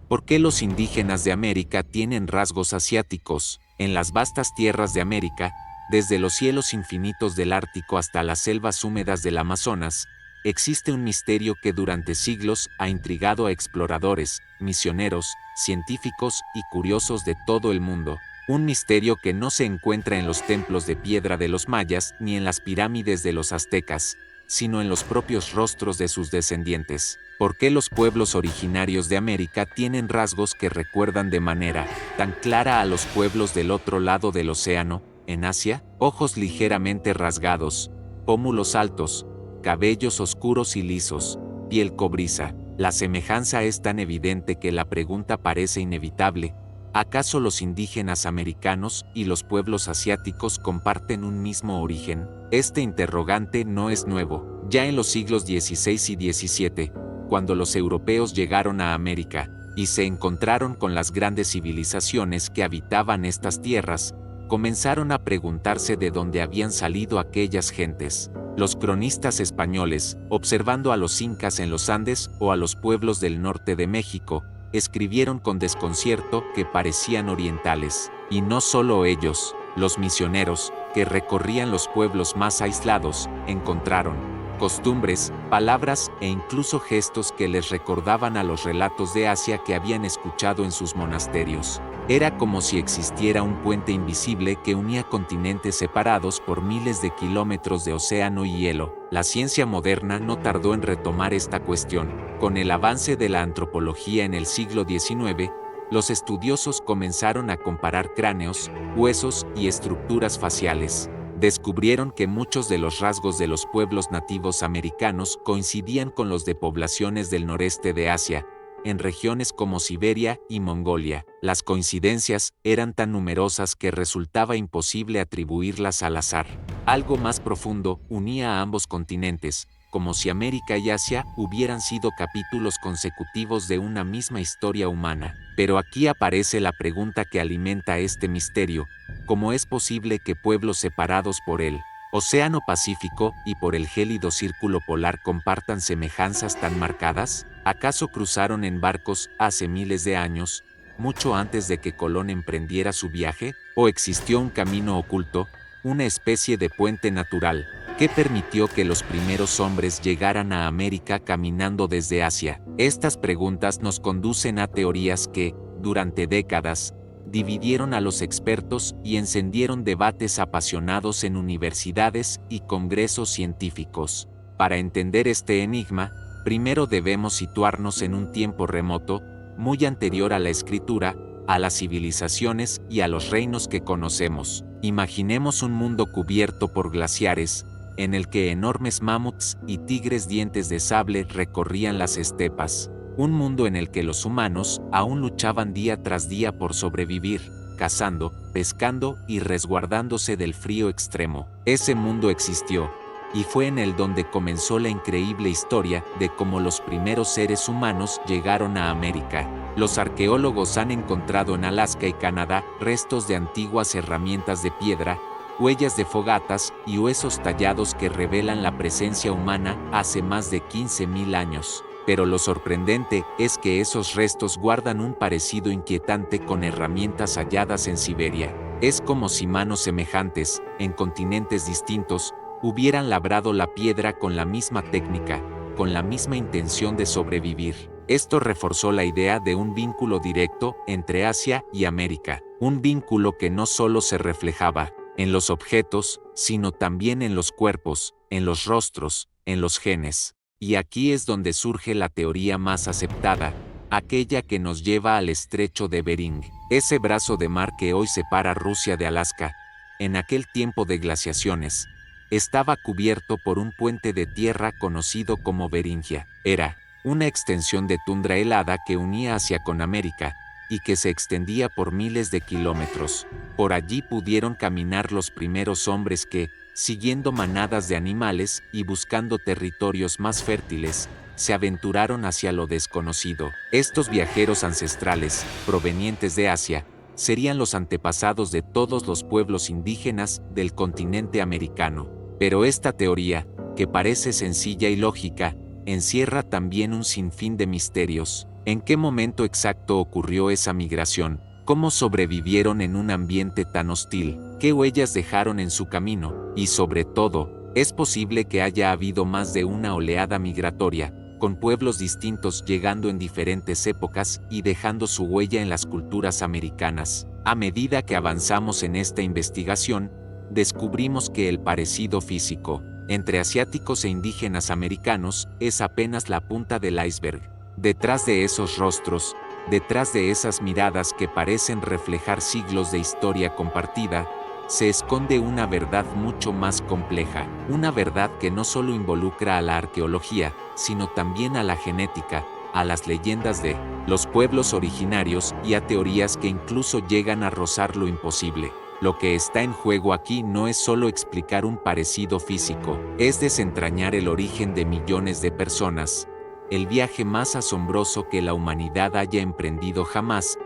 ¿Por qué los indígenas de América tienen rasgos asiáticos? En las vastas tierras de América, desde los cielos infinitos del Ártico hasta las selvas húmedas del Amazonas, existe un misterio que durante siglos ha intrigado a exploradores, misioneros, científicos y curiosos de todo el mundo. Un misterio que no se encuentra en los templos de piedra de los mayas ni en las pirámides de los aztecas, sino en los propios rostros de sus descendientes. ¿Por qué los pueblos originarios de América tienen rasgos que recuerdan de manera tan clara a los pueblos del otro lado del océano, en Asia? Ojos ligeramente rasgados, pómulos altos, cabellos oscuros y lisos, piel cobriza. La semejanza es tan evidente que la pregunta parece inevitable. ¿Acaso los indígenas americanos y los pueblos asiáticos comparten un mismo origen? Este interrogante no es nuevo. Ya en los siglos XVI y XVII, cuando los europeos llegaron a América y se encontraron con las grandes civilizaciones que habitaban estas tierras, comenzaron a preguntarse de dónde habían salido aquellas gentes. Los cronistas españoles, observando a los incas en los Andes o a los pueblos del norte de México, escribieron con desconcierto que parecían orientales. Y no solo ellos, los misioneros, que recorrían los pueblos más aislados, encontraron costumbres, palabras e incluso gestos que les recordaban a los relatos de Asia que habían escuchado en sus monasterios. Era como si existiera un puente invisible que unía continentes separados por miles de kilómetros de océano y hielo. La ciencia moderna no tardó en retomar esta cuestión. Con el avance de la antropología en el siglo XIX, los estudiosos comenzaron a comparar cráneos, huesos y estructuras faciales. Descubrieron que muchos de los rasgos de los pueblos nativos americanos coincidían con los de poblaciones del noreste de Asia, en regiones como Siberia y Mongolia. Las coincidencias eran tan numerosas que resultaba imposible atribuirlas al azar. Algo más profundo unía a ambos continentes, como si América y Asia hubieran sido capítulos consecutivos de una misma historia humana. Pero aquí aparece la pregunta que alimenta este misterio: ¿cómo es posible que pueblos separados por el Océano Pacífico y por el gélido círculo polar compartan semejanzas tan marcadas? ¿Acaso cruzaron en barcos hace miles de años, mucho antes de que Colón emprendiera su viaje? ¿O existió un camino oculto, una especie de puente natural, que permitió que los primeros hombres llegaran a América caminando desde Asia? Estas preguntas nos conducen a teorías que, durante décadas, dividieron a los expertos y encendieron debates apasionados en universidades y congresos científicos. Para entender este enigma, primero debemos situarnos en un tiempo remoto, muy anterior a la escritura, a las civilizaciones y a los reinos que conocemos. Imaginemos un mundo cubierto por glaciares, en el que enormes mamuts y tigres dientes de sable recorrían las estepas. Un mundo en el que los humanos aún luchaban día tras día por sobrevivir, cazando, pescando y resguardándose del frío extremo. Ese mundo existió, y fue en él donde comenzó la increíble historia de cómo los primeros seres humanos llegaron a América. Los arqueólogos han encontrado en Alaska y Canadá restos de antiguas herramientas de piedra, huellas de fogatas y huesos tallados que revelan la presencia humana hace más de 15.000 años. Pero lo sorprendente es que esos restos guardan un parecido inquietante con herramientas halladas en Siberia. Es como si manos semejantes, en continentes distintos, hubieran labrado la piedra con la misma técnica, con la misma intención de sobrevivir. Esto reforzó la idea de un vínculo directo entre Asia y América, un vínculo que no solo se reflejaba en los objetos, sino también en los cuerpos, en los rostros, en los genes. Y aquí es donde surge la teoría más aceptada, aquella que nos lleva al estrecho de Bering, ese brazo de mar que hoy separa Rusia de Alaska. En aquel tiempo de glaciaciones, estaba cubierto por un puente de tierra conocido como Beringia. Era una extensión de tundra helada que unía Asia con América, y que se extendía por miles de kilómetros. Por allí pudieron caminar los primeros hombres que, siguiendo manadas de animales y buscando territorios más fértiles, se aventuraron hacia lo desconocido. Estos viajeros ancestrales, provenientes de Asia, serían los antepasados de todos los pueblos indígenas del continente americano. Pero esta teoría, que parece sencilla y lógica, encierra también un sinfín de misterios. ¿En qué momento exacto ocurrió esa migración? ¿Cómo sobrevivieron en un ambiente tan hostil? ¿Qué huellas dejaron en su camino? Y sobre todo, ¿es posible que haya habido más de una oleada migratoria, con pueblos distintos llegando en diferentes épocas y dejando su huella en las culturas americanas? A medida que avanzamos en esta investigación, descubrimos que el parecido físico entre asiáticos e indígenas americanos es apenas la punta del iceberg. Detrás de esos rostros, detrás de esas miradas que parecen reflejar siglos de historia compartida, se esconde una verdad mucho más compleja, una verdad que no solo involucra a la arqueología, sino también a la genética, a las leyendas de los pueblos originarios y a teorías que incluso llegan a rozar lo imposible. Lo que está en juego aquí no es solo explicar un parecido físico, es desentrañar el origen de millones de personas, el viaje más asombroso que la humanidad haya emprendido jamás,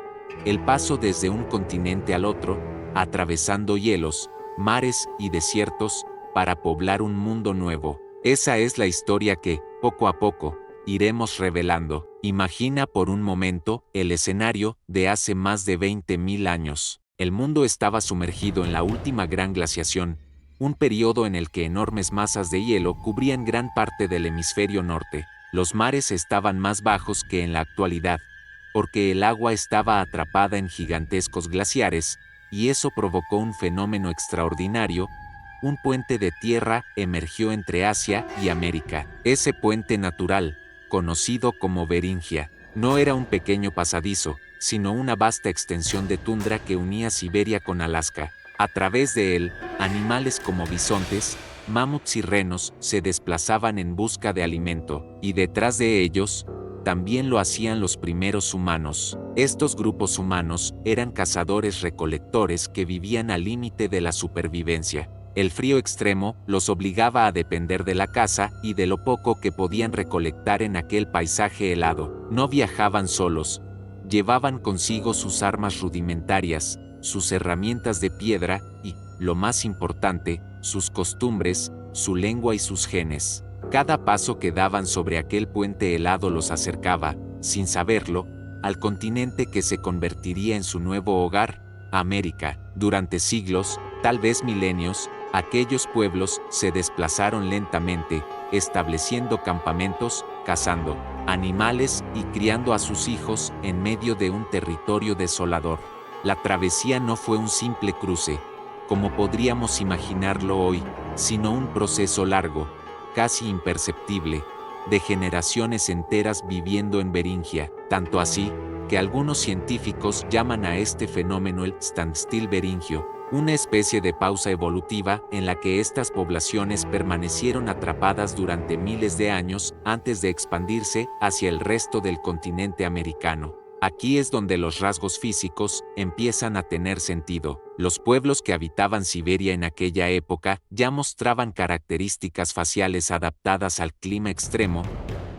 el paso desde un continente al otro, atravesando hielos, mares y desiertos, para poblar un mundo nuevo. Esa es la historia que, poco a poco, iremos revelando. Imagina por un momento el escenario de hace más de 20.000 años. El mundo estaba sumergido en la última gran glaciación, un periodo en el que enormes masas de hielo cubrían gran parte del hemisferio norte. Los mares estaban más bajos que en la actualidad, porque el agua estaba atrapada en gigantescos glaciares, y eso provocó un fenómeno extraordinario. Un puente de tierra emergió entre Asia y América. Ese puente natural, conocido como Beringia, no era un pequeño pasadizo, sino una vasta extensión de tundra que unía Siberia con Alaska. A través de él, animales como bisontes, mamuts y renos se desplazaban en busca de alimento, y detrás de ellos, también lo hacían los primeros humanos. Estos grupos humanos eran cazadores-recolectores que vivían al límite de la supervivencia. El frío extremo los obligaba a depender de la caza y de lo poco que podían recolectar en aquel paisaje helado. No viajaban solos, llevaban consigo sus armas rudimentarias, sus herramientas de piedra y, lo más importante, sus costumbres, su lengua y sus genes. Cada paso que daban sobre aquel puente helado los acercaba, sin saberlo, al continente que se convertiría en su nuevo hogar, América. Durante siglos, tal vez milenios, aquellos pueblos se desplazaron lentamente, estableciendo campamentos, cazando animales y criando a sus hijos en medio de un territorio desolador. La travesía no fue un simple cruce, como podríamos imaginarlo hoy, sino un proceso largo, casi imperceptible, de generaciones enteras viviendo en Beringia, tanto así, que algunos científicos llaman a este fenómeno el standstill beringio, una especie de pausa evolutiva en la que estas poblaciones permanecieron atrapadas durante miles de años antes de expandirse hacia el resto del continente americano. Aquí es donde los rasgos físicos empiezan a tener sentido. Los pueblos que habitaban Siberia en aquella época ya mostraban características faciales adaptadas al clima extremo,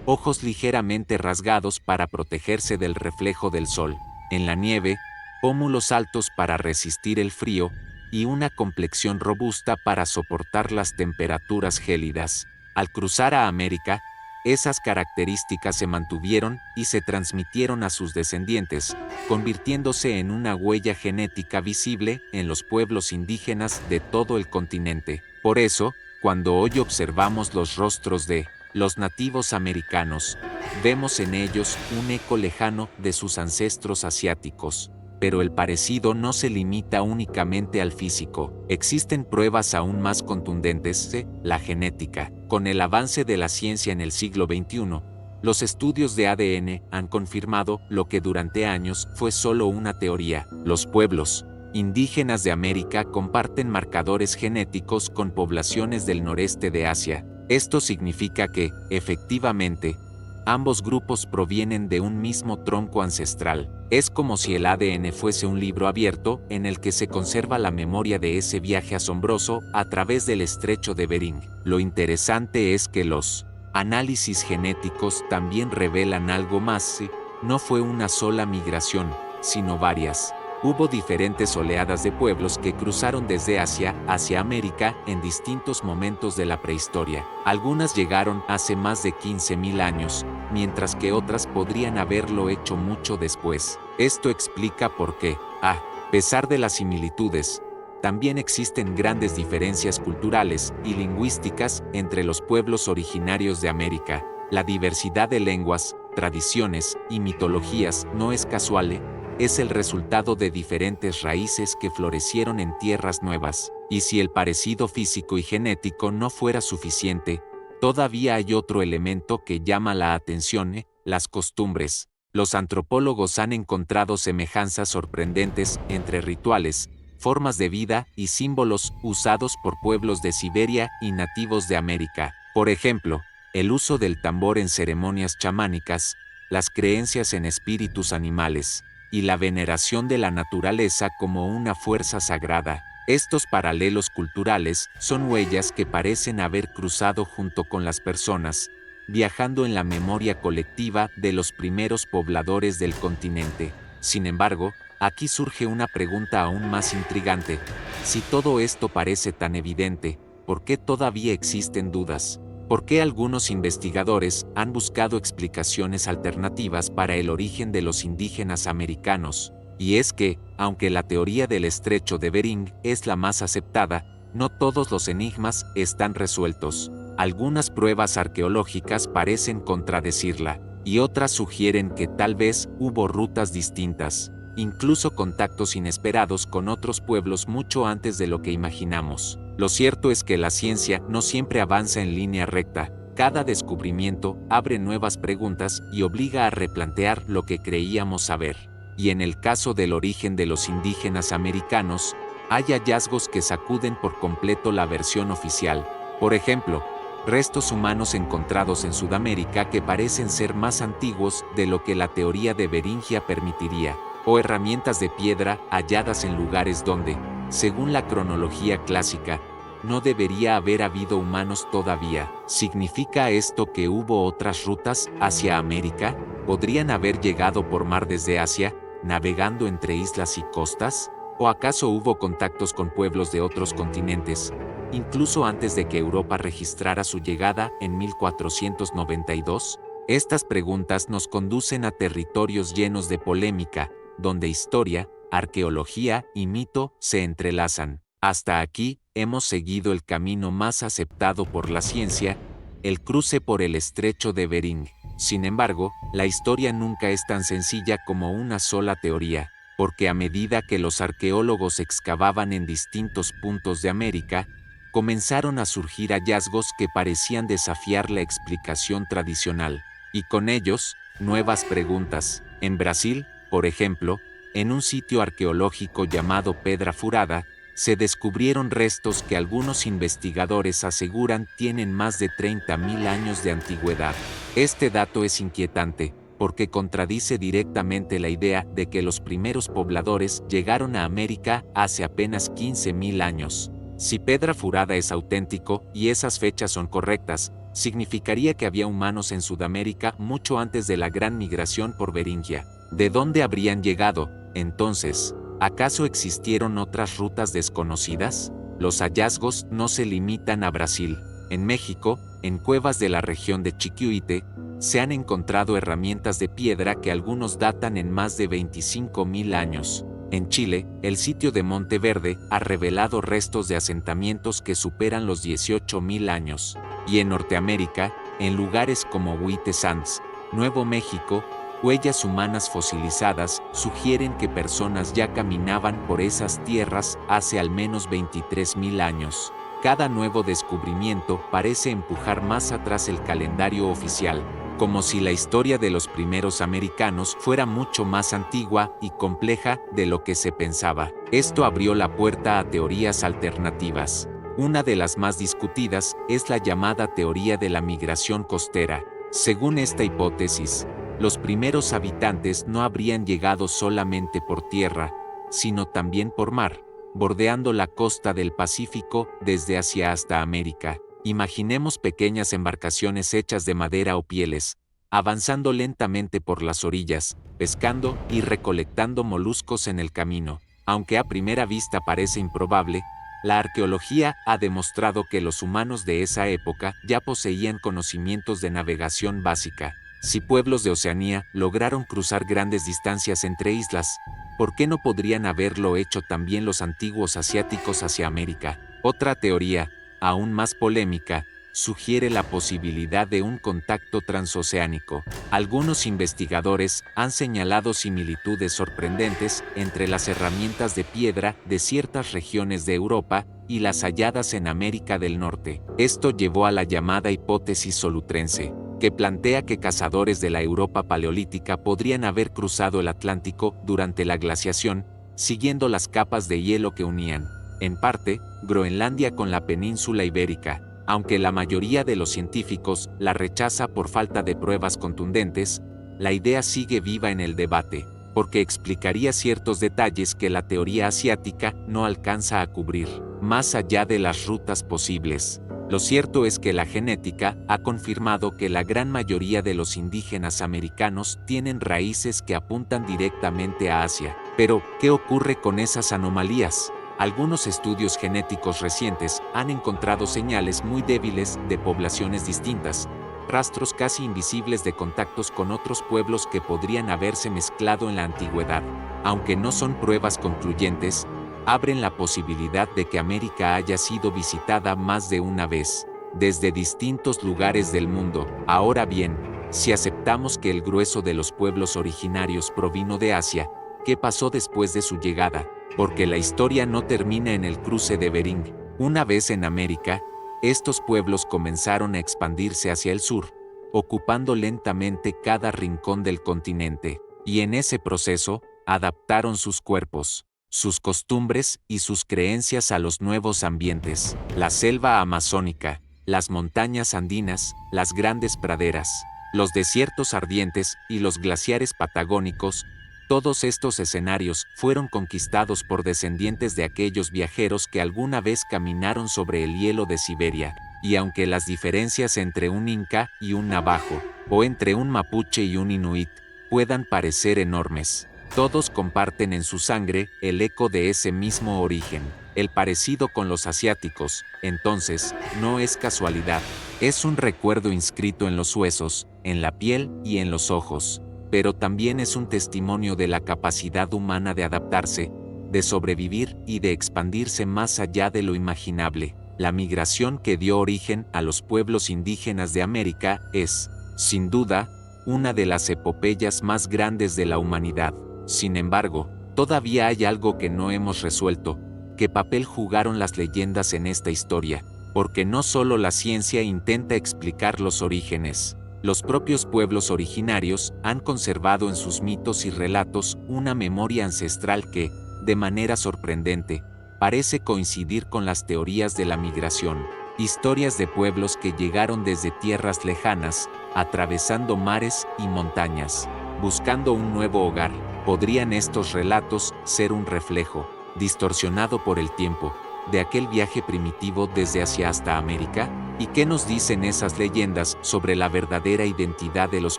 ojos ligeramente rasgados para protegerse del reflejo del sol en la nieve, pómulos altos para resistir el frío, y una complexión robusta para soportar las temperaturas gélidas. Al cruzar a América, esas características se mantuvieron y se transmitieron a sus descendientes, convirtiéndose en una huella genética visible en los pueblos indígenas de todo el continente. Por eso, cuando hoy observamos los rostros de los nativos americanos, vemos en ellos un eco lejano de sus ancestros asiáticos. Pero el parecido no se limita únicamente al físico. Existen pruebas aún más contundentes de la genética. Con el avance de la ciencia en el siglo XXI, los estudios de ADN han confirmado lo que durante años fue solo una teoría. Los pueblos indígenas de América comparten marcadores genéticos con poblaciones del noreste de Asia. Esto significa que, efectivamente, ambos grupos provienen de un mismo tronco ancestral. Es como si el ADN fuese un libro abierto en el que se conserva la memoria de ese viaje asombroso a través del estrecho de Bering. Lo interesante es que los análisis genéticos también revelan algo más. No fue una sola migración, sino varias. Hubo diferentes oleadas de pueblos que cruzaron desde Asia hacia América en distintos momentos de la prehistoria. Algunas llegaron hace más de 15.000 años, mientras que otras podrían haberlo hecho mucho después. Esto explica por qué, a pesar de las similitudes, también existen grandes diferencias culturales y lingüísticas entre los pueblos originarios de América. La diversidad de lenguas, tradiciones y mitologías no es casual, es el resultado de diferentes raíces que florecieron en tierras nuevas. Y si el parecido físico y genético no fuera suficiente, todavía hay otro elemento que llama la atención, las costumbres. Los antropólogos han encontrado semejanzas sorprendentes entre rituales, formas de vida y símbolos usados por pueblos de Siberia y nativos de América. Por ejemplo, el uso del tambor en ceremonias chamánicas, las creencias en espíritus animales, y la veneración de la naturaleza como una fuerza sagrada. Estos paralelos culturales son huellas que parecen haber cruzado junto con las personas, viajando en la memoria colectiva de los primeros pobladores del continente. Sin embargo, aquí surge una pregunta aún más intrigante. Si todo esto parece tan evidente, ¿por qué todavía existen dudas? ¿Por qué algunos investigadores han buscado explicaciones alternativas para el origen de los indígenas americanos? Y es que, aunque la teoría del estrecho de Bering es la más aceptada, no todos los enigmas están resueltos. Algunas pruebas arqueológicas parecen contradecirla, y otras sugieren que tal vez hubo rutas distintas, incluso contactos inesperados con otros pueblos mucho antes de lo que imaginamos. Lo cierto es que la ciencia no siempre avanza en línea recta. Cada descubrimiento abre nuevas preguntas y obliga a replantear lo que creíamos saber. Y en el caso del origen de los indígenas americanos, hay hallazgos que sacuden por completo la versión oficial. Por ejemplo, restos humanos encontrados en Sudamérica que parecen ser más antiguos de lo que la teoría de Beringia permitiría, o herramientas de piedra halladas en lugares donde, según la cronología clásica, no debería haber habido humanos todavía. ¿Significa esto que hubo otras rutas hacia América? ¿Podrían haber llegado por mar desde Asia, navegando entre islas y costas? ¿O acaso hubo contactos con pueblos de otros continentes, incluso antes de que Europa registrara su llegada en 1492? Estas preguntas nos conducen a territorios llenos de polémica, donde historia, arqueología y mito se entrelazan. Hasta aquí, hemos seguido el camino más aceptado por la ciencia, el cruce por el estrecho de Bering. Sin embargo, la historia nunca es tan sencilla como una sola teoría, porque a medida que los arqueólogos excavaban en distintos puntos de América, comenzaron a surgir hallazgos que parecían desafiar la explicación tradicional, y con ellos, nuevas preguntas. En Brasil, por ejemplo, en un sitio arqueológico llamado Pedra Furada, se descubrieron restos que algunos investigadores aseguran tienen más de 30.000 años de antigüedad. Este dato es inquietante, porque contradice directamente la idea de que los primeros pobladores llegaron a América hace apenas 15.000 años. Si Pedra Furada es auténtico y esas fechas son correctas, significaría que había humanos en Sudamérica mucho antes de la gran migración por Beringia. ¿De dónde habrían llegado, entonces? ¿Acaso existieron otras rutas desconocidas? Los hallazgos no se limitan a Brasil. En México, en cuevas de la región de Chiquihuite, se han encontrado herramientas de piedra que algunos datan en más de 25.000 años. En Chile, el sitio de Monteverde ha revelado restos de asentamientos que superan los 18.000 años. Y en Norteamérica, en lugares como White Sands, Nuevo México, huellas humanas fosilizadas sugieren que personas ya caminaban por esas tierras hace al menos 23.000 años. Cada nuevo descubrimiento parece empujar más atrás el calendario oficial, como si la historia de los primeros americanos fuera mucho más antigua y compleja de lo que se pensaba. Esto abrió la puerta a teorías alternativas. Una de las más discutidas es la llamada teoría de la migración costera. Según esta hipótesis, los primeros habitantes no habrían llegado solamente por tierra, sino también por mar, bordeando la costa del Pacífico desde Asia hasta América. Imaginemos pequeñas embarcaciones hechas de madera o pieles, avanzando lentamente por las orillas, pescando y recolectando moluscos en el camino. Aunque a primera vista parece improbable, la arqueología ha demostrado que los humanos de esa época ya poseían conocimientos de navegación básica. Si pueblos de Oceanía lograron cruzar grandes distancias entre islas, ¿por qué no podrían haberlo hecho también los antiguos asiáticos hacia América? Otra teoría, aún más polémica, sugiere la posibilidad de un contacto transoceánico. Algunos investigadores han señalado similitudes sorprendentes entre las herramientas de piedra de ciertas regiones de Europa y las halladas en América del Norte. Esto llevó a la llamada hipótesis solutrense, que plantea que cazadores de la Europa paleolítica podrían haber cruzado el Atlántico durante la glaciación, siguiendo las capas de hielo que unían, en parte, Groenlandia con la península ibérica. Aunque la mayoría de los científicos la rechaza por falta de pruebas contundentes, la idea sigue viva en el debate, porque explicaría ciertos detalles que la teoría asiática no alcanza a cubrir, más allá de las rutas posibles. Lo cierto es que la genética ha confirmado que la gran mayoría de los indígenas americanos tienen raíces que apuntan directamente a Asia. Pero, ¿qué ocurre con esas anomalías? Algunos estudios genéticos recientes han encontrado señales muy débiles de poblaciones distintas, rastros casi invisibles de contactos con otros pueblos que podrían haberse mezclado en la antigüedad. Aunque no son pruebas concluyentes, abren la posibilidad de que América haya sido visitada más de una vez, desde distintos lugares del mundo. Ahora bien, si aceptamos que el grueso de los pueblos originarios provino de Asia, ¿qué pasó después de su llegada? Porque la historia no termina en el cruce de Bering. Una vez en América, estos pueblos comenzaron a expandirse hacia el sur, ocupando lentamente cada rincón del continente, y en ese proceso, adaptaron sus cuerpos, sus costumbres y sus creencias a los nuevos ambientes, la selva amazónica, las montañas andinas, las grandes praderas, los desiertos ardientes y los glaciares patagónicos. Todos estos escenarios fueron conquistados por descendientes de aquellos viajeros que alguna vez caminaron sobre el hielo de Siberia, y aunque las diferencias entre un inca y un navajo, o entre un mapuche y un inuit, puedan parecer enormes, todos comparten en su sangre el eco de ese mismo origen. El parecido con los asiáticos, entonces, no es casualidad, es un recuerdo inscrito en los huesos, en la piel y en los ojos. Pero también es un testimonio de la capacidad humana de adaptarse, de sobrevivir y de expandirse más allá de lo imaginable. La migración que dio origen a los pueblos indígenas de América es, sin duda, una de las epopeyas más grandes de la humanidad. Sin embargo, todavía hay algo que no hemos resuelto. ¿Qué papel jugaron las leyendas en esta historia? Porque no solo la ciencia intenta explicar los orígenes. Los propios pueblos originarios han conservado en sus mitos y relatos una memoria ancestral que, de manera sorprendente, parece coincidir con las teorías de la migración. Historias de pueblos que llegaron desde tierras lejanas, atravesando mares y montañas, buscando un nuevo hogar. ¿Podrían estos relatos ser un reflejo, distorsionado por el tiempo, de aquel viaje primitivo desde Asia hasta América? ¿Y qué nos dicen esas leyendas sobre la verdadera identidad de los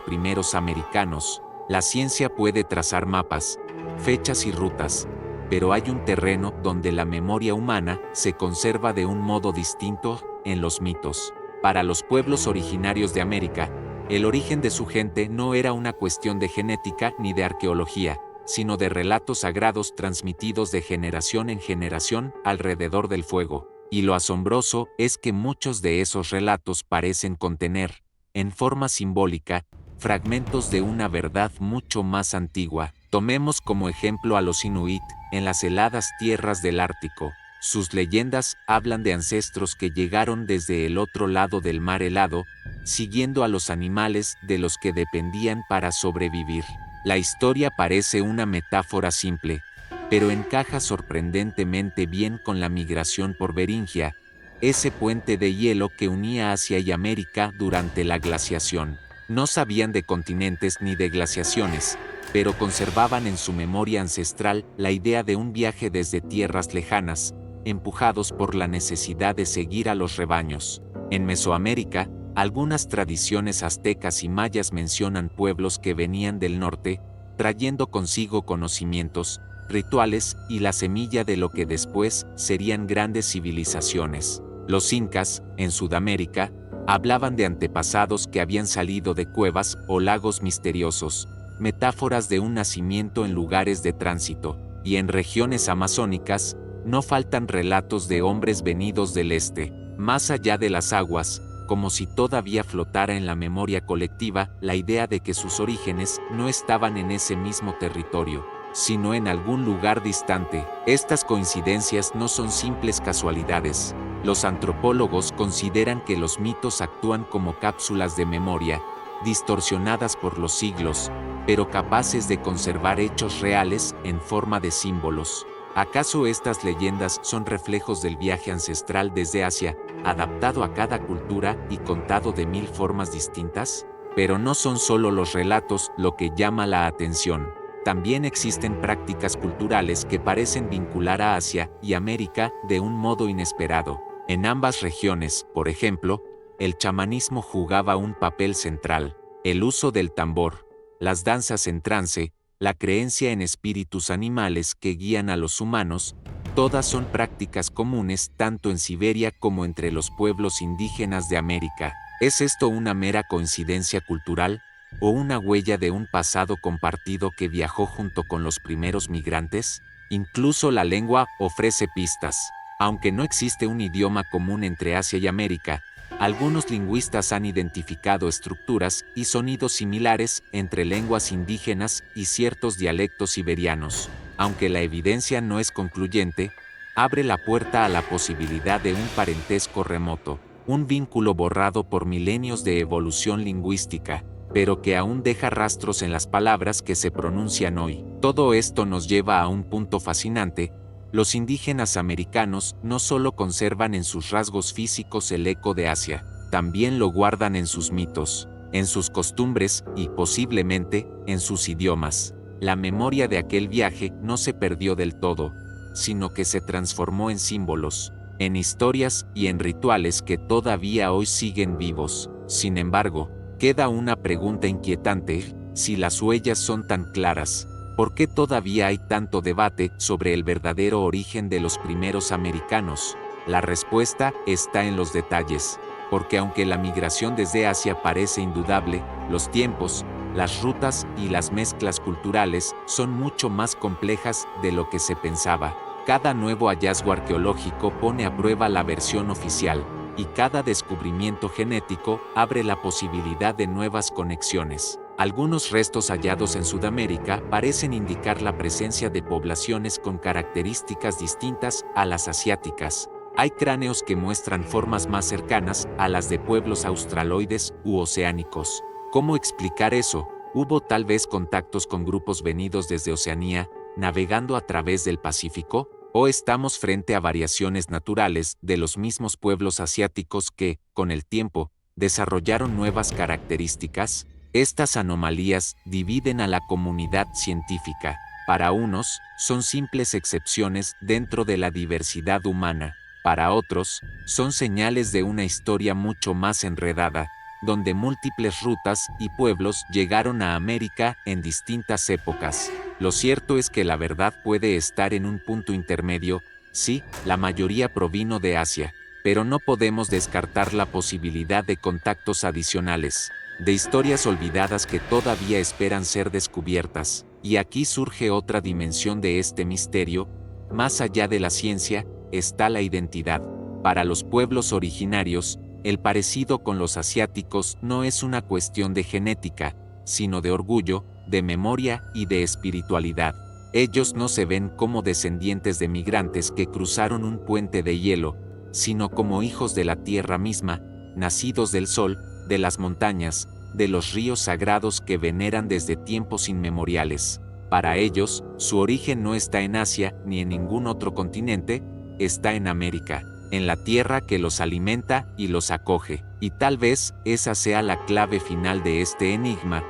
primeros americanos? La ciencia puede trazar mapas, fechas y rutas, pero hay un terreno donde la memoria humana se conserva de un modo distinto, en los mitos. Para los pueblos originarios de América, el origen de su gente no era una cuestión de genética ni de arqueología, sino de relatos sagrados transmitidos de generación en generación alrededor del fuego. Y lo asombroso es que muchos de esos relatos parecen contener, en forma simbólica, fragmentos de una verdad mucho más antigua. Tomemos como ejemplo a los inuit, en las heladas tierras del Ártico. Sus leyendas hablan de ancestros que llegaron desde el otro lado del mar helado, siguiendo a los animales de los que dependían para sobrevivir. La historia parece una metáfora simple, pero encaja sorprendentemente bien con la migración por Beringia, ese puente de hielo que unía Asia y América durante la glaciación. No sabían de continentes ni de glaciaciones, pero conservaban en su memoria ancestral la idea de un viaje desde tierras lejanas, empujados por la necesidad de seguir a los rebaños. En Mesoamérica, algunas tradiciones aztecas y mayas mencionan pueblos que venían del norte, trayendo consigo conocimientos, rituales y la semilla de lo que después serían grandes civilizaciones. Los incas, en Sudamérica, Hablaban de antepasados que habían salido de cuevas o lagos misteriosos, metáforas de un nacimiento en lugares de tránsito, y en regiones amazónicas, no faltan relatos de hombres venidos del este, más allá de las aguas, como si todavía flotara en la memoria colectiva la idea de que sus orígenes no estaban en ese mismo territorio, sino en algún lugar distante. Estas coincidencias no son simples casualidades. Los antropólogos consideran que los mitos actúan como cápsulas de memoria, distorsionadas por los siglos, pero capaces de conservar hechos reales en forma de símbolos. ¿Acaso estas leyendas son reflejos del viaje ancestral desde Asia, adaptado a cada cultura y contado de 1000 formas distintas? Pero no son solo los relatos lo que llama la atención. También existen prácticas culturales que parecen vincular a Asia y América de un modo inesperado. En ambas regiones, por ejemplo, el chamanismo jugaba un papel central. El uso del tambor, las danzas en trance, la creencia en espíritus animales que guían a los humanos, todas son prácticas comunes tanto en Siberia como entre los pueblos indígenas de América. ¿Es esto una mera coincidencia cultural, o una huella de un pasado compartido que viajó junto con los primeros migrantes? Incluso la lengua ofrece pistas. Aunque no existe un idioma común entre Asia y América, algunos lingüistas han identificado estructuras y sonidos similares entre lenguas indígenas y ciertos dialectos siberianos. Aunque la evidencia no es concluyente, abre la puerta a la posibilidad de un parentesco remoto, un vínculo borrado por milenios de evolución lingüística, pero que aún deja rastros en las palabras que se pronuncian hoy. Todo esto nos lleva a un punto fascinante. Los indígenas americanos no solo conservan en sus rasgos físicos el eco de Asia, también lo guardan en sus mitos, en sus costumbres y, posiblemente, en sus idiomas. La memoria de aquel viaje no se perdió del todo, sino que se transformó en símbolos, en historias y en rituales que todavía hoy siguen vivos. Sin embargo, queda una pregunta inquietante: si las huellas son tan claras, ¿por qué todavía hay tanto debate sobre el verdadero origen de los primeros americanos? La respuesta está en los detalles, porque aunque la migración desde Asia parece indudable, los tiempos, las rutas y las mezclas culturales son mucho más complejas de lo que se pensaba. Cada nuevo hallazgo arqueológico pone a prueba la versión oficial, y cada descubrimiento genético abre la posibilidad de nuevas conexiones. Algunos restos hallados en Sudamérica parecen indicar la presencia de poblaciones con características distintas a las asiáticas. Hay cráneos que muestran formas más cercanas a las de pueblos australoides u oceánicos. ¿Cómo explicar eso? ¿Hubo tal vez contactos con grupos venidos desde Oceanía, navegando a través del Pacífico? ¿O estamos frente a variaciones naturales de los mismos pueblos asiáticos que, con el tiempo, desarrollaron nuevas características? Estas anomalías dividen a la comunidad científica. Para unos, son simples excepciones dentro de la diversidad humana. Para otros, son señales de una historia mucho más enredada, donde múltiples rutas y pueblos llegaron a América en distintas épocas. Lo cierto es que la verdad puede estar en un punto intermedio. Sí, la mayoría provino de Asia, pero no podemos descartar la posibilidad de contactos adicionales, de historias olvidadas que todavía esperan ser descubiertas. Y aquí surge otra dimensión de este misterio: más allá de la ciencia, está la identidad. Para los pueblos originarios, el parecido con los asiáticos no es una cuestión de genética, sino de orgullo, de memoria y de espiritualidad. Ellos no se ven como descendientes de migrantes que cruzaron un puente de hielo, sino como hijos de la tierra misma, nacidos del sol, de las montañas, de los ríos sagrados que veneran desde tiempos inmemoriales. Para ellos, su origen no está en Asia ni en ningún otro continente, está en América, en la tierra que los alimenta y los acoge. Y tal vez esa sea la clave final de este enigma.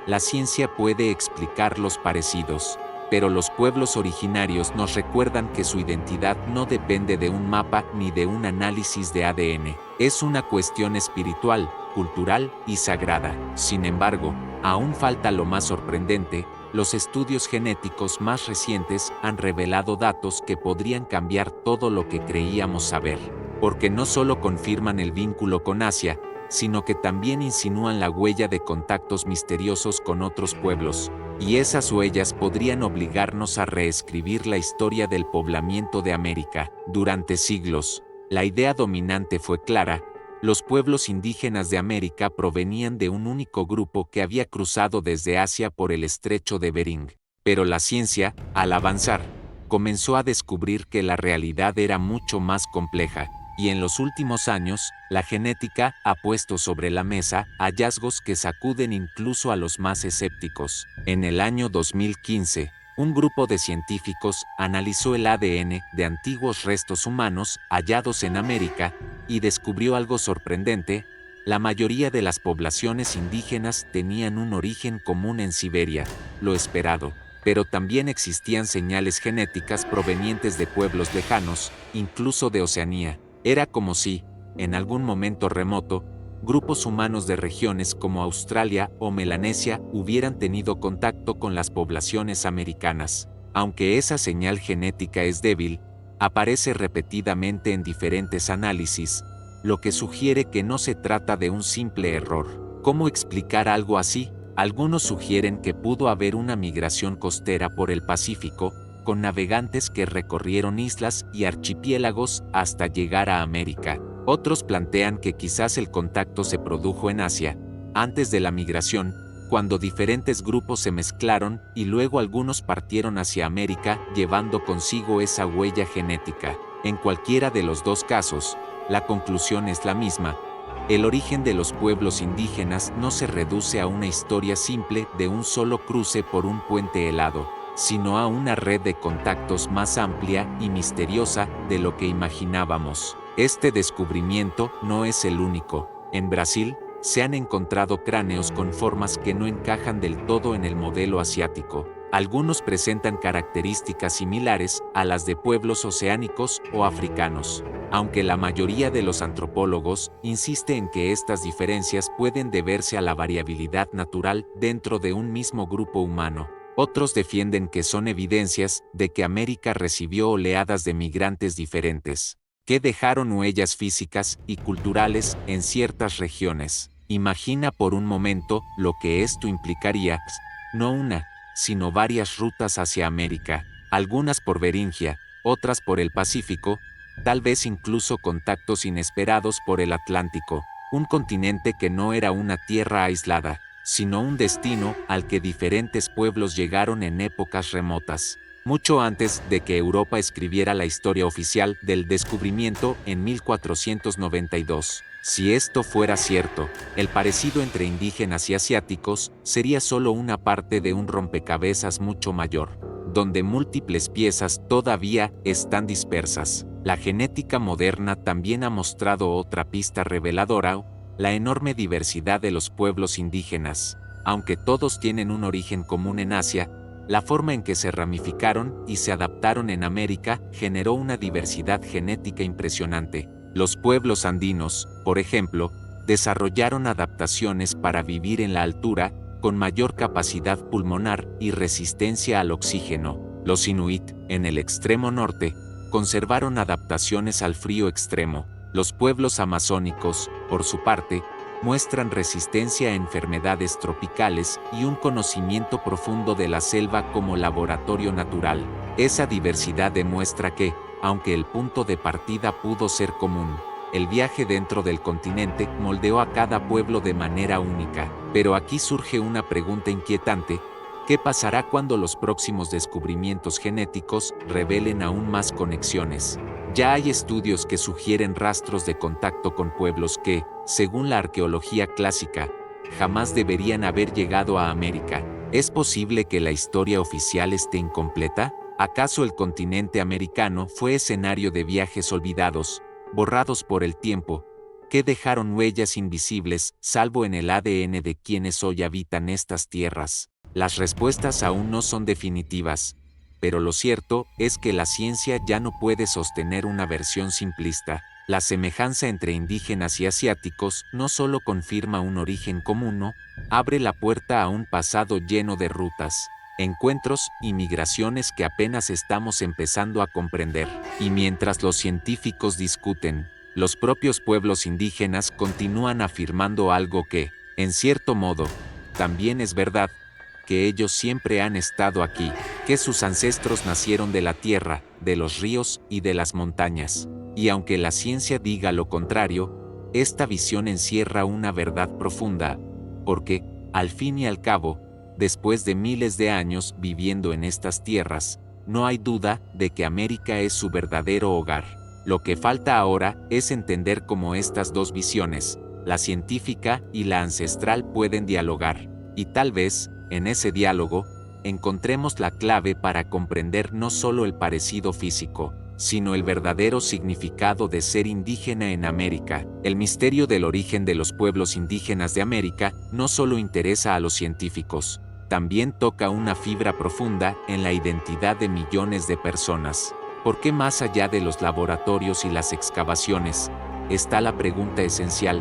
La ciencia puede explicar los parecidos, pero los pueblos originarios nos recuerdan que su identidad no depende de un mapa ni de un análisis de ADN. Es una cuestión espiritual, cultural y sagrada. Sin embargo, aún falta lo más sorprendente: los estudios genéticos más recientes han revelado datos que podrían cambiar todo lo que creíamos saber, porque no solo confirman el vínculo con Asia, sino que también insinúan la huella de contactos misteriosos con otros pueblos, y esas huellas podrían obligarnos a reescribir la historia del poblamiento de América. Durante siglos, la idea dominante fue clara: los pueblos indígenas de América provenían de un único grupo que había cruzado desde Asia por el estrecho de Bering. Pero la ciencia, al avanzar, comenzó a descubrir que la realidad era mucho más compleja, y en los últimos años, la genética ha puesto sobre la mesa hallazgos que sacuden incluso a los más escépticos. En el año 2015, un grupo de científicos analizó el ADN de antiguos restos humanos hallados en América y descubrió algo sorprendente: la mayoría de las poblaciones indígenas tenían un origen común en Siberia, lo esperado. Pero también existían señales genéticas provenientes de pueblos lejanos, incluso de Oceanía. Era como si, en algún momento remoto, grupos humanos de regiones como Australia o Melanesia hubieran tenido contacto con las poblaciones americanas. Aunque esa señal genética es débil, aparece repetidamente en diferentes análisis, lo que sugiere que no se trata de un simple error. ¿Cómo explicar algo así? Algunos sugieren que pudo haber una migración costera por el Pacífico, con navegantes que recorrieron islas y archipiélagos hasta llegar a América. Otros plantean que quizás el contacto se produjo en Asia, antes de la migración, cuando diferentes grupos se mezclaron y luego algunos partieron hacia América llevando consigo esa huella genética. En cualquiera de los dos casos, la conclusión es la misma: el origen de los pueblos indígenas no se reduce a una historia simple de un solo cruce por un puente helado, sino a una red de contactos más amplia y misteriosa de lo que imaginábamos. Este descubrimiento no es el único. En Brasil, se han encontrado cráneos con formas que no encajan del todo en el modelo asiático. Algunos presentan características similares a las de pueblos oceánicos o africanos, aunque la mayoría de los antropólogos insiste en que estas diferencias pueden deberse a la variabilidad natural dentro de un mismo grupo humano. Otros defienden que son evidencias de que América recibió oleadas de migrantes diferentes, que dejaron huellas físicas y culturales en ciertas regiones. Imagina por un momento lo que esto implicaría: no una, sino varias rutas hacia América, algunas por Beringia, otras por el Pacífico, tal vez incluso contactos inesperados por el Atlántico, un continente que no era una tierra aislada, sino un destino al que diferentes pueblos llegaron en épocas remotas, mucho antes de que Europa escribiera la historia oficial del descubrimiento en 1492. Si esto fuera cierto, el parecido entre indígenas y asiáticos sería solo una parte de un rompecabezas mucho mayor, donde múltiples piezas todavía están dispersas. La genética moderna también ha mostrado otra pista reveladora: la enorme diversidad de los pueblos indígenas. Aunque todos tienen un origen común en Asia, la forma en que se ramificaron y se adaptaron en América generó una diversidad genética impresionante. Los pueblos andinos, por ejemplo, desarrollaron adaptaciones para vivir en la altura, con mayor capacidad pulmonar y resistencia al oxígeno. Los inuit, en el extremo norte, conservaron adaptaciones al frío extremo. Los pueblos amazónicos, por su parte, muestran resistencia a enfermedades tropicales y un conocimiento profundo de la selva como laboratorio natural. Esa diversidad demuestra que, aunque el punto de partida pudo ser común, el viaje dentro del continente moldeó a cada pueblo de manera única. Pero aquí surge una pregunta inquietante: ¿qué pasará cuando los próximos descubrimientos genéticos revelen aún más conexiones? Ya hay estudios que sugieren rastros de contacto con pueblos que, según la arqueología clásica, jamás deberían haber llegado a América. ¿Es posible que la historia oficial esté incompleta? ¿Acaso el continente americano fue escenario de viajes olvidados, borrados por el tiempo, que dejaron huellas invisibles, salvo en el ADN de quienes hoy habitan estas tierras? Las respuestas aún no son definitivas, pero lo cierto es que la ciencia ya no puede sostener una versión simplista. La semejanza entre indígenas y asiáticos no solo confirma un origen común, no, abre la puerta a un pasado lleno de rutas, encuentros y migraciones que apenas estamos empezando a comprender. Y mientras los científicos discuten, Los propios pueblos indígenas continúan afirmando algo que, en cierto modo, también es verdad, que ellos siempre han estado aquí, que sus ancestros nacieron de la tierra, de los ríos y de las montañas. Y aunque la ciencia diga lo contrario, esta visión encierra una verdad profunda, porque, al fin y al cabo, después de miles de años viviendo en estas tierras, no hay duda de que América es su verdadero hogar. Lo que falta ahora es entender cómo estas dos visiones, la científica y la ancestral, pueden dialogar, y tal vez, en ese diálogo, encontremos la clave para comprender no solo el parecido físico, sino el verdadero significado de ser indígena en América. El misterio del origen de los pueblos indígenas de América no solo interesa a los científicos, también toca una fibra profunda en la identidad de millones de personas. Porque más allá de los laboratorios y las excavaciones, está la pregunta esencial: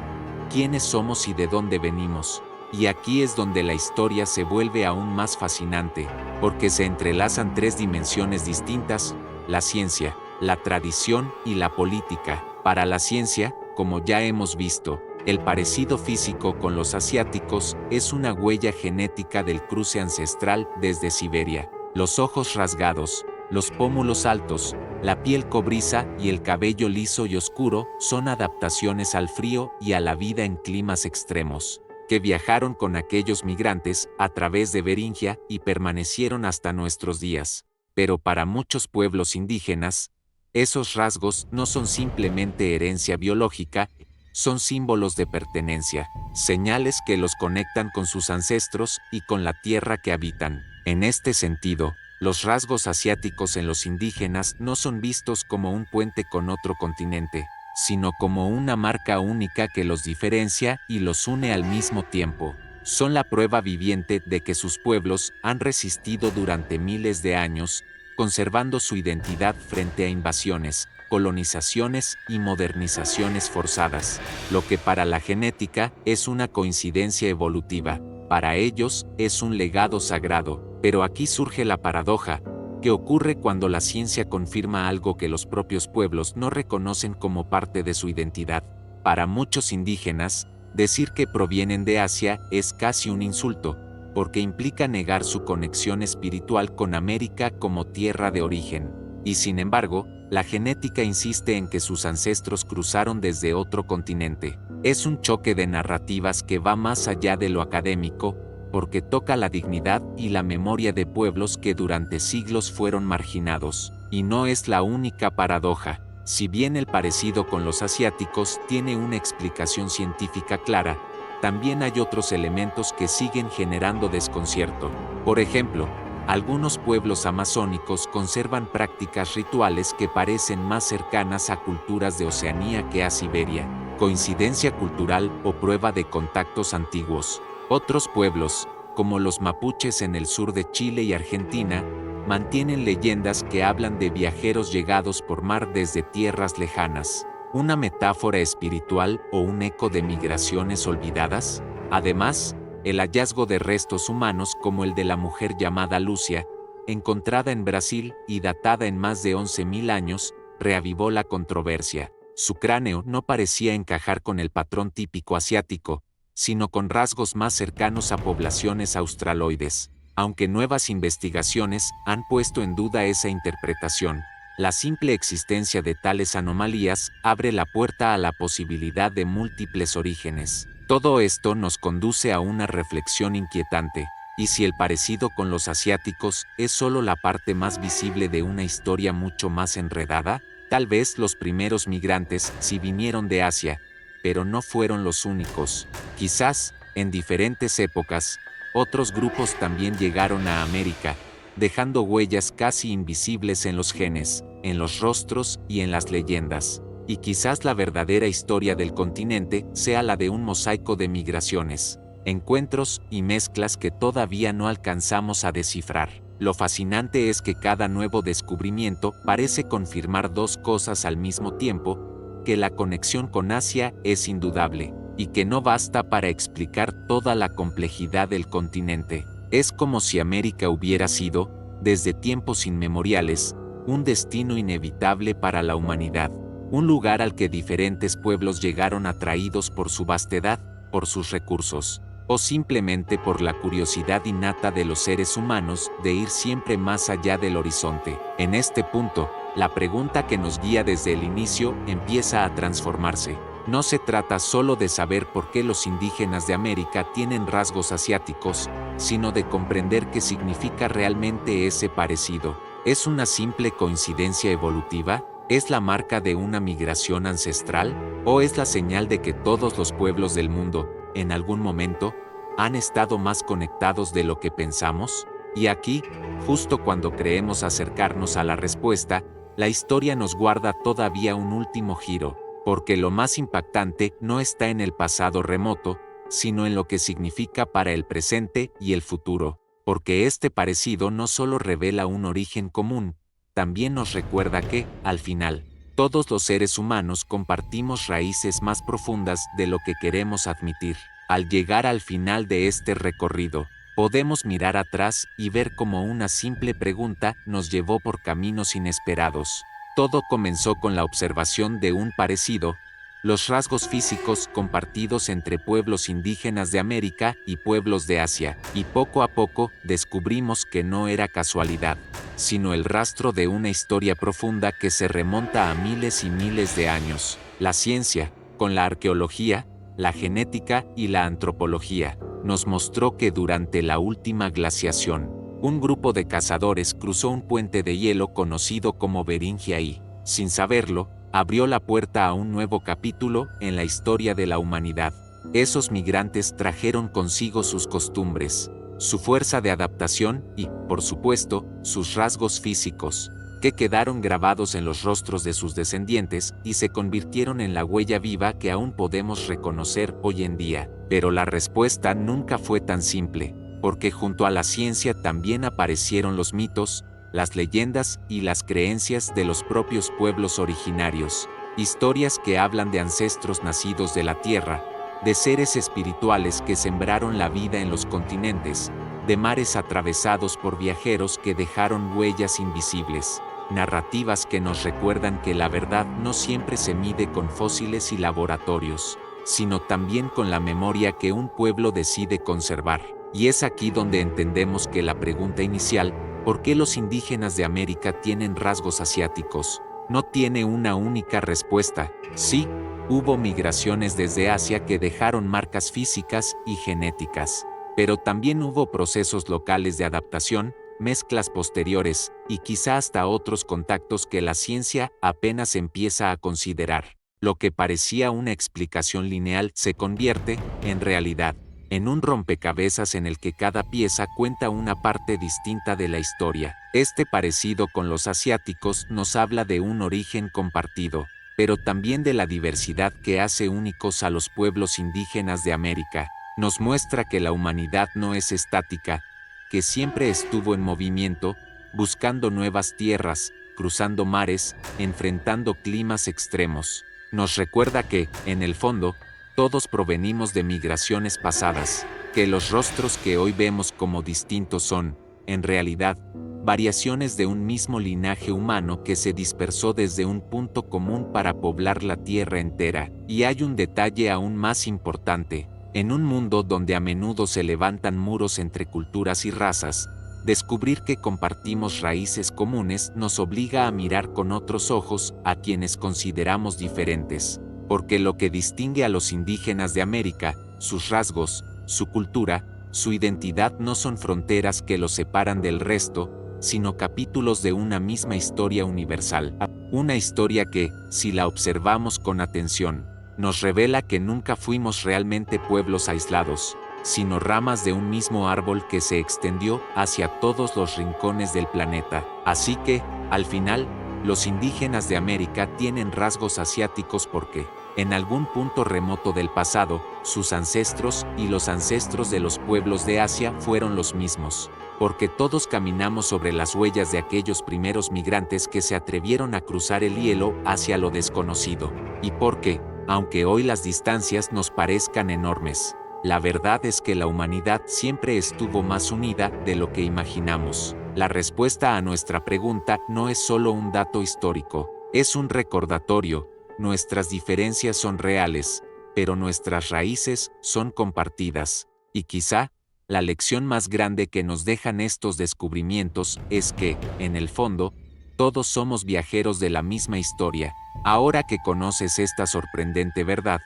¿quiénes somos y de dónde venimos? Y aquí es donde la historia se vuelve aún más fascinante, porque se entrelazan tres dimensiones distintas: la ciencia, la tradición y la política. Para la ciencia, como ya hemos visto, el parecido físico con los asiáticos es una huella genética del cruce ancestral desde Siberia. Los ojos rasgados, los pómulos altos, la piel cobriza y el cabello liso y oscuro son adaptaciones al frío y a la vida en climas extremos, que viajaron con aquellos migrantes a través de Beringia y permanecieron hasta nuestros días. Pero para muchos pueblos indígenas, esos rasgos no son simplemente herencia biológica, son símbolos de pertenencia, señales que los conectan con sus ancestros y con la tierra que habitan. En este sentido, los rasgos asiáticos en los indígenas no son vistos como un puente con otro continente, sino como una marca única que los diferencia y los une al mismo tiempo. Son la prueba viviente de que sus pueblos han resistido durante miles de años, conservando su identidad frente a invasiones, colonizaciones y modernizaciones forzadas. Lo que para la genética es una coincidencia evolutiva, para ellos es un legado sagrado. Pero aquí surge la paradoja: ¿qué ocurre cuando la ciencia confirma algo que los propios pueblos no reconocen como parte de su identidad? Para muchos indígenas, decir que provienen de Asia es casi un insulto, porque implica negar su conexión espiritual con América como tierra de origen. Y sin embargo, la genética insiste en que sus ancestros cruzaron desde otro continente. Es un choque de narrativas que va más allá de lo académico, porque toca la dignidad y la memoria de pueblos que durante siglos fueron marginados. Y no es la única paradoja. Si bien el parecido con los asiáticos tiene una explicación científica clara, también hay otros elementos que siguen generando desconcierto. Por ejemplo, algunos pueblos amazónicos conservan prácticas rituales que parecen más cercanas a culturas de Oceanía que a Siberia. ¿Coincidencia cultural o prueba de contactos antiguos? Otros pueblos, como los mapuches en el sur de Chile y Argentina, mantienen leyendas que hablan de viajeros llegados por mar desde tierras lejanas. ¿Una metáfora espiritual o un eco de migraciones olvidadas? Además, el hallazgo de restos humanos como el de la mujer llamada Lucia, encontrada en Brasil y datada en más de 11.000 años, reavivó la controversia. Su cráneo no parecía encajar con el patrón típico asiático, sino con rasgos más cercanos a poblaciones australoides. Aunque nuevas investigaciones han puesto en duda esa interpretación, la simple existencia de tales anomalías abre la puerta a la posibilidad de múltiples orígenes. Todo esto nos conduce a una reflexión inquietante: ¿y si el parecido con los asiáticos es solo la parte más visible de una historia mucho más enredada? Tal vez los primeros migrantes sí vinieron de Asia, pero no fueron los únicos. Quizás, en diferentes épocas, otros grupos también llegaron a América, dejando huellas casi invisibles en los genes, en los rostros y en las leyendas. Y quizás la verdadera historia del continente sea la de un mosaico de migraciones, encuentros y mezclas que todavía no alcanzamos a descifrar. Lo fascinante es que cada nuevo descubrimiento parece confirmar dos cosas al mismo tiempo: que la conexión con Asia es indudable, y que no basta para explicar toda la complejidad del continente. Es como si América hubiera sido, desde tiempos inmemoriales, un destino inevitable para la humanidad. un lugar al que diferentes pueblos llegaron atraídos por su vastedad, por sus recursos, o simplemente por la curiosidad innata de los seres humanos de ir siempre más allá del horizonte. En este punto, la pregunta que nos guía desde el inicio empieza a transformarse. No se trata solo de saber por qué los indígenas de América tienen rasgos asiáticos, sino de comprender qué significa realmente ese parecido. ¿Es una simple coincidencia evolutiva? ¿Es la marca de una migración ancestral? ¿O es la señal de que todos los pueblos del mundo, en algún momento, han estado más conectados de lo que pensamos? Y aquí, justo cuando creemos acercarnos a la respuesta, la historia nos guarda todavía un último giro, porque lo más impactante no está en el pasado remoto, sino en lo que significa para el presente y el futuro, porque este parecido no solo revela un origen común, también nos recuerda que, al final, todos los seres humanos compartimos raíces más profundas de lo que queremos admitir. Al llegar al final de este recorrido, podemos mirar atrás y ver cómo una simple pregunta nos llevó por caminos inesperados. Todo comenzó con la observación de un parecido, los rasgos físicos compartidos entre pueblos indígenas de América y pueblos de Asia, y poco a poco descubrimos que no era casualidad, sino el rastro de una historia profunda que se remonta a miles y miles de años. La ciencia, con la arqueología, la genética y la antropología, nos mostró que durante la última glaciación, un grupo de cazadores cruzó un puente de hielo conocido como Beringia y, sin saberlo, abrió la puerta a un nuevo capítulo en la historia de la humanidad. Esos migrantes trajeron consigo sus costumbres, su fuerza de adaptación y, por supuesto, sus rasgos físicos, que quedaron grabados en los rostros de sus descendientes y se convirtieron en la huella viva que aún podemos reconocer hoy en día. Pero la respuesta nunca fue tan simple, porque junto a la ciencia también aparecieron los mitos, las leyendas y las creencias de los propios pueblos originarios, historias que hablan de ancestros nacidos de la tierra, de seres espirituales que sembraron la vida en los continentes, de mares atravesados por viajeros que dejaron huellas invisibles, narrativas que nos recuerdan que la verdad no siempre se mide con fósiles y laboratorios, sino también con la memoria que un pueblo decide conservar. Y es aquí donde entendemos que la pregunta inicial, ¿por qué los indígenas de América tienen rasgos asiáticos?, no tiene una única respuesta. Sí, hubo migraciones desde Asia que dejaron marcas físicas y genéticas, pero también hubo procesos locales de adaptación, mezclas posteriores, y quizá hasta otros contactos que la ciencia apenas empieza a considerar. Lo que parecía una explicación lineal se convierte, en realidad, en un rompecabezas en el que cada pieza cuenta una parte distinta de la historia. Este parecido con los asiáticos nos habla de un origen compartido, pero también de la diversidad que hace únicos a los pueblos indígenas de América. Nos muestra que la humanidad no es estática, que siempre estuvo en movimiento, buscando nuevas tierras, cruzando mares, enfrentando climas extremos. Nos recuerda que, en el fondo, todos provenimos de migraciones pasadas, que los rostros que hoy vemos como distintos son, en realidad, variaciones de un mismo linaje humano que se dispersó desde un punto común para poblar la tierra entera. Y hay un detalle aún más importante: en un mundo donde a menudo se levantan muros entre culturas y razas, descubrir que compartimos raíces comunes nos obliga a mirar con otros ojos a quienes consideramos diferentes. Porque lo que distingue a los indígenas de América, sus rasgos, su cultura, su identidad no son fronteras que los separan del resto, sino capítulos de una misma historia universal. Una historia que, si la observamos con atención, nos revela que nunca fuimos realmente pueblos aislados, sino ramas de un mismo árbol que se extendió hacia todos los rincones del planeta. Así que, al final, los indígenas de América tienen rasgos asiáticos porque, en algún punto remoto del pasado, sus ancestros y los ancestros de los pueblos de Asia fueron los mismos. Porque todos caminamos sobre las huellas de aquellos primeros migrantes que se atrevieron a cruzar el hielo hacia lo desconocido. Y porque, aunque hoy las distancias nos parezcan enormes, la verdad es que la humanidad siempre estuvo más unida de lo que imaginamos. La respuesta a nuestra pregunta no es solo un dato histórico, es un recordatorio, Nuestras diferencias son reales, pero nuestras raíces son compartidas. Y quizá, la lección más grande que nos dejan estos descubrimientos es que, en el fondo, todos somos viajeros de la misma historia. Ahora que conoces esta sorprendente verdad,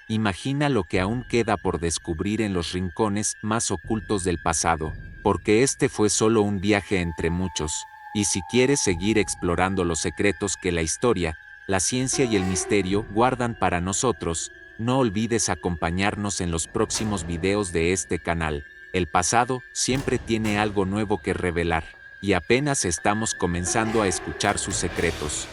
imagina lo que aún queda por descubrir en los rincones más ocultos del pasado, porque este fue solo un viaje entre muchos, y si quieres seguir explorando los secretos que la historia, la ciencia y el misterio guardan para nosotros, no olvides acompañarnos en los próximos videos de este canal. El pasado siempre tiene algo nuevo que revelar, y apenas estamos comenzando a escuchar sus secretos.